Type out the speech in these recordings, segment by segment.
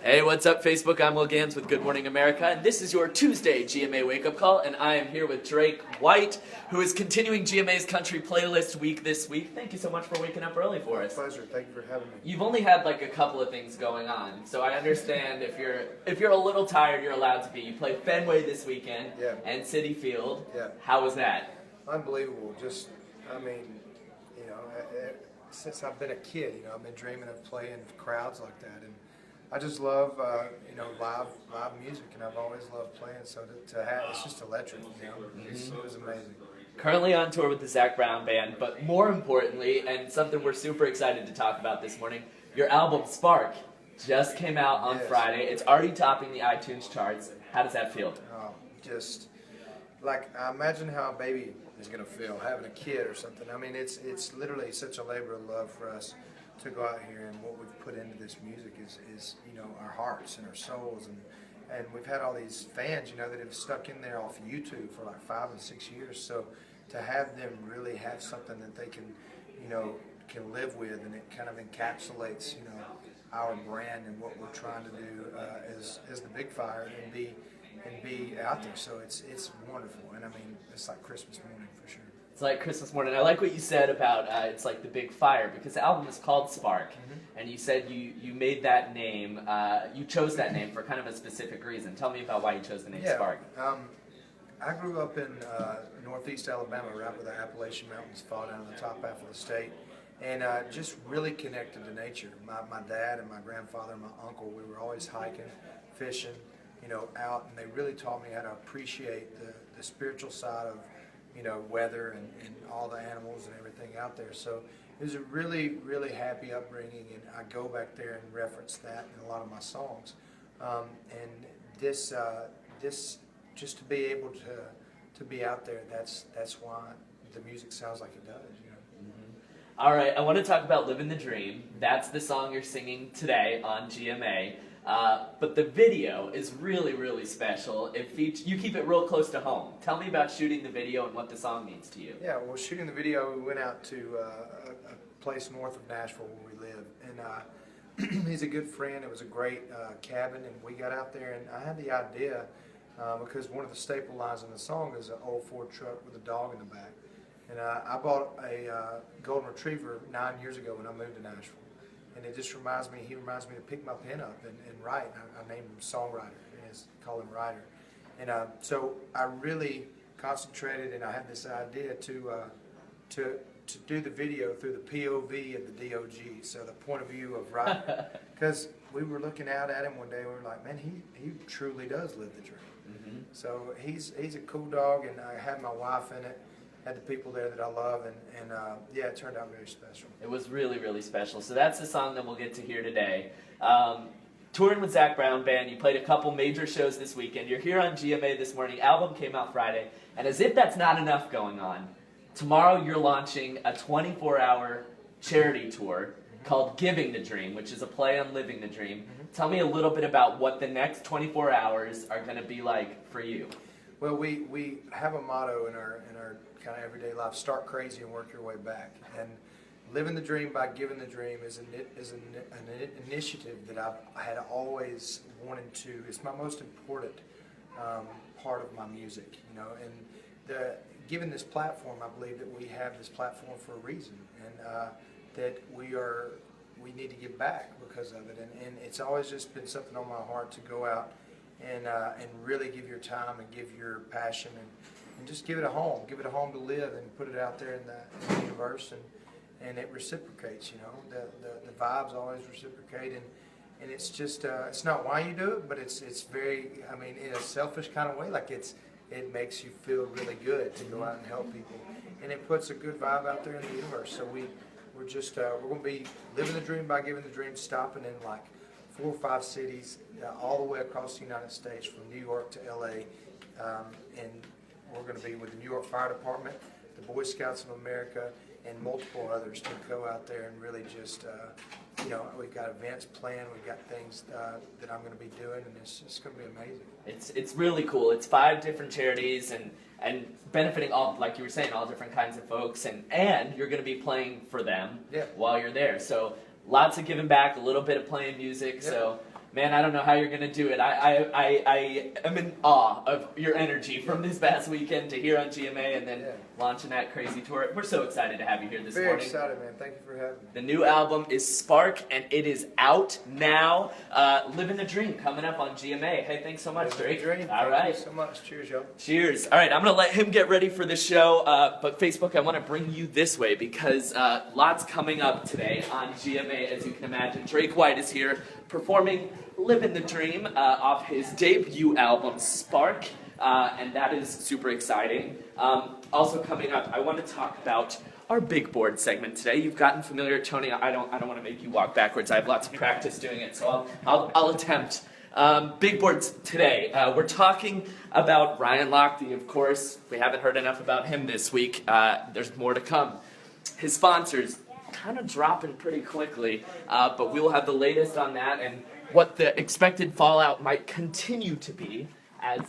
Hey, what's up, Facebook? I'm Will Gans with Good Morning America, and this is your Tuesday GMA Wake-Up Call, and I am here with Drake White, who is continuing GMA's Country Playlist week this week. Thank you so much for waking up early for us. My pleasure. Thank you for having me. You've only had like a couple of things going on, so I understand if you're a little tired, you're allowed to be. You played Fenway this weekend and Citi Field. Yeah. How was that? Unbelievable. Since I've been a kid, I've been dreaming of playing crowds like that, and I just love, live music, and I've always loved playing. So to have, it's just electric. It was amazing. Currently on tour with the Zac Brown Band, but more importantly, and something we're super excited to talk about this morning, your album Spark just came out on Friday. It's already topping the iTunes charts. How does that feel? Just like I imagine how a baby is going to feel having a kid or something. I mean, it's literally such a labor of love for us to go out here, and what we've put into this music is our hearts and our souls, and we've had all these fans that have stuck in there off YouTube for like 5 and 6 years. So to have them really have something that they can live with, and it kind of encapsulates our brand and what we're trying to do as the Big Fire, and be out there. So it's wonderful, and I mean, it's like Christmas morning for sure. It's like Christmas morning. I like what you said about it's like the Big Fire, because the album is called Spark, and you said you made that name, you chose that name for kind of a specific reason. Tell me about why you chose the name Spark. I grew up in northeast Alabama, right where the Appalachian Mountains fall down to the top half of the state, and just really connected to nature. My dad and my grandfather and my uncle, we were always hiking, fishing, out, and they really taught me how to appreciate the spiritual side of weather and all the animals and everything out there. So it was a really, really happy upbringing, and I go back there and reference that in a lot of my songs. And this just to be able to be out there, that's why the music sounds like it does. All right, I want to talk about Living the Dream. That's the song you're singing today on GMA. But the video is really, really special. You keep it real close to home. Tell me about shooting the video and what the song means to you. Yeah, well, shooting the video, we went out to a place north of Nashville where we live, and he's a good friend. It was a great cabin, and we got out there, and I had the idea because one of the staple lines in the song is an old Ford truck with a dog in the back. And I bought a golden retriever 9 years ago when I moved to Nashville. And it just he reminds me to pick my pen up and write. I named him Songwriter, and call him Writer. And so I really concentrated, and I had this idea to do the video through the POV of the DOG, so the point of view of Writer. Because we were looking out at him one day, and we were like, man, he truly does live the dream. So he's a cool dog, and I had my wife in it. Had the people there that I love, and it turned out very special. It was really, really special. So that's the song that we'll get to hear today. Touring with Zac Brown Band, you played a couple major shows this weekend. You're here on GMA this morning. Album came out Friday. And as if that's not enough going on, tomorrow you're launching a 24-hour charity tour called Giving the Dream, which is a play on Living the Dream. Tell me a little bit about what the next 24 hours are going to be like for you. Well, we have a motto in our kind of everyday life: start crazy and work your way back. And living the dream by giving the dream is an initiative that I had always wanted to. It's my most important part of my music, And given this platform, I believe that we have this platform for a reason, and that we need to give back because of it. And it's always just been something on my heart to go out and really give your time and give your passion and just give it a home to live, and put it out there in the universe, and it reciprocates. The vibes always reciprocate, and it's just it's not why you do it, but it's very, I mean, in a selfish kind of way, like it makes you feel really good to go out and help people, and it puts a good vibe out there in the universe. So we're going to be living the dream by giving the dream, stopping in like 4 or 5 cities all the way across the United States, from New York to LA, and we're going to be with the New York Fire Department, the Boy Scouts of America, and multiple others to go out there and really just, we've got events planned, we've got things that I'm going to be doing, and it's just going to be amazing. It's really cool. It's 5 different charities and benefiting all, like you were saying, all different kinds of folks, and you're going to be playing for them while you're there. So lots of giving back, a little bit of playing music. So Man, I don't know how you're going to do it. I am in awe of your energy from this past weekend to here on GMA and then launching that crazy tour. We're so excited to have you here this morning. Very excited, man. Thank you for having me. The new album is Spark, and it is out now. Living the Dream coming up on GMA. Hey, thanks so much, Drake. Dream. All right. Thank you so much. Cheers, y'all. Cheers. All right, I'm going to let him get ready for the show. But Facebook, I want to bring you this way because lots coming up today on GMA, as you can imagine. Drake White is here performing Living the Dream off his debut album, Spark. And that is super exciting. Also coming up, I want to talk about our big board segment today. You've gotten familiar, Tony. I don't want to make you walk backwards. I have lots of practice doing it, so I'll attempt. Big boards today. We're talking about Ryan Lochte, of course. We haven't heard enough about him this week. There's more to come. His sponsors kind of dropping pretty quickly, but we will have the latest on that and what the expected fallout might continue to be as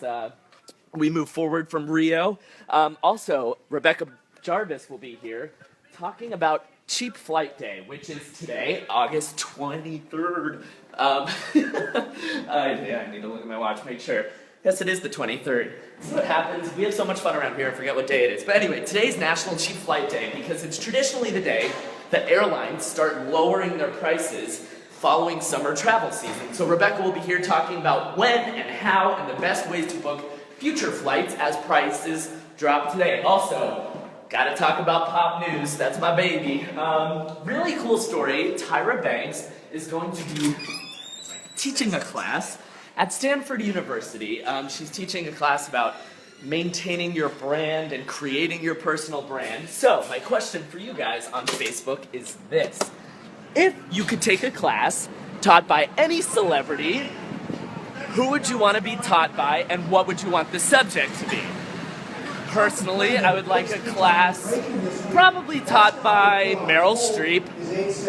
we move forward from Rio. Also, Rebecca Jarvis will be here talking about Cheap Flight Day, which is today, August 23rd. I need to look at my watch, make sure. Yes, it is the 23rd. This is what happens. We have so much fun around here, I forget what day it is. But anyway, today's National Cheap Flight Day because it's traditionally the day that airlines start lowering their prices following summer travel season. So Rebecca will be here talking about when and how and the best ways to book future flights as prices drop today. Also, gotta talk about pop news. That's my baby. Really cool story. Tyra Banks is going to be teaching a class at Stanford University. She's teaching a class about maintaining your brand and creating your personal brand. So, my question for you guys on Facebook is this. If you could take a class taught by any celebrity, who would you want to be taught by and what would you want the subject to be? Personally, I would like a class probably taught by Meryl Streep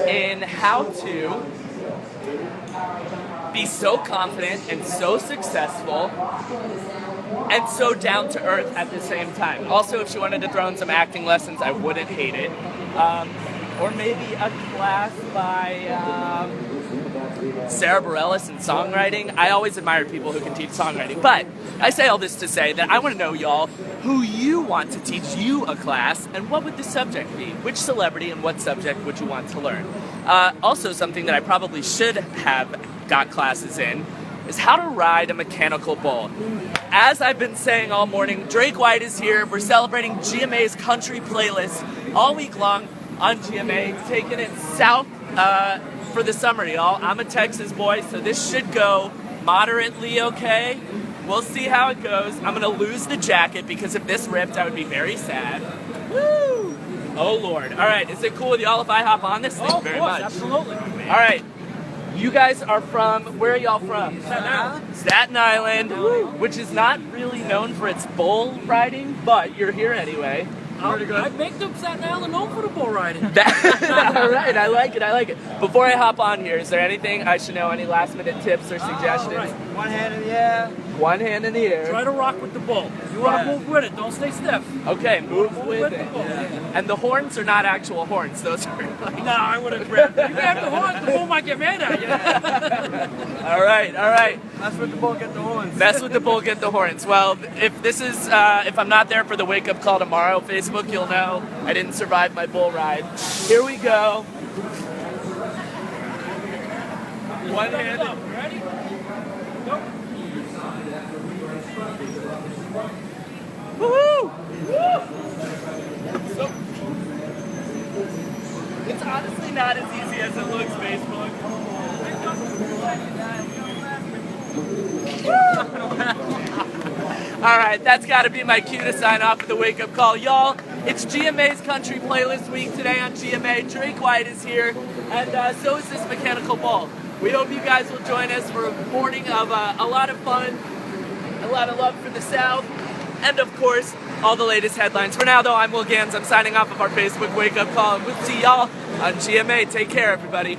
in how to be so confident and so successful and so down to earth at the same time. Also, if she wanted to throw in some acting lessons, I wouldn't hate it. Or maybe a class by Sarah Bareilles in songwriting. I always admire people who can teach songwriting. But I say all this to say that I want to know, y'all, who you want to teach you a class and what would the subject be? Which celebrity and what subject would you want to learn? Also, something that I probably should have got classes in is how to ride a mechanical bull. As I've been saying all morning, Drake White is here. We're celebrating GMA's country playlist all week long on GMA, taking it south for the summer, y'all. I'm a Texas boy, so this should go moderately okay. We'll see how it goes. I'm gonna lose the jacket because if this ripped, I would be very sad. Woo! Oh Lord. All right, is it cool with y'all if I hop on this thing? Oh, very of course, much. absolutely. All right. You guys are from, where are y'all from? Staten Island, which is not really known for its bull riding, but you're here anyway. I make them Staten Island known for the bull riding. All right, I like it. Before I hop on here, is there anything I should know, any last minute tips or suggestions? Right. One hand in the air. One hand in the air. Try to rock with the bull. You want to move with it, don't stay stiff. Okay, move with it. Yeah. And the horns are not actual horns, those are like... No, I wouldn't grab them. You grab the horns, the bull might get mad at you. All right. That's what the bull get the horns. Mess with the bull, get the horns. Well, if this is, if I'm not there for the wake up call tomorrow, Facebook, you'll know I didn't survive my bull ride. Here we go. One hand. Ready? Go. Woohoo! So, it's honestly not as easy as it looks, Facebook. Alright, that's got to be my cue to sign off with the wake-up call. Y'all, it's GMA's Country Playlist Week today on GMA. Drake White is here, and so is this mechanical bull. We hope you guys will join us for a morning of a lot of fun, a lot of love for the South, and of course, all the latest headlines. For now, though, I'm Will Gans. I'm signing off of our Facebook wake-up call, and we'll see y'all on GMA. Take care, everybody.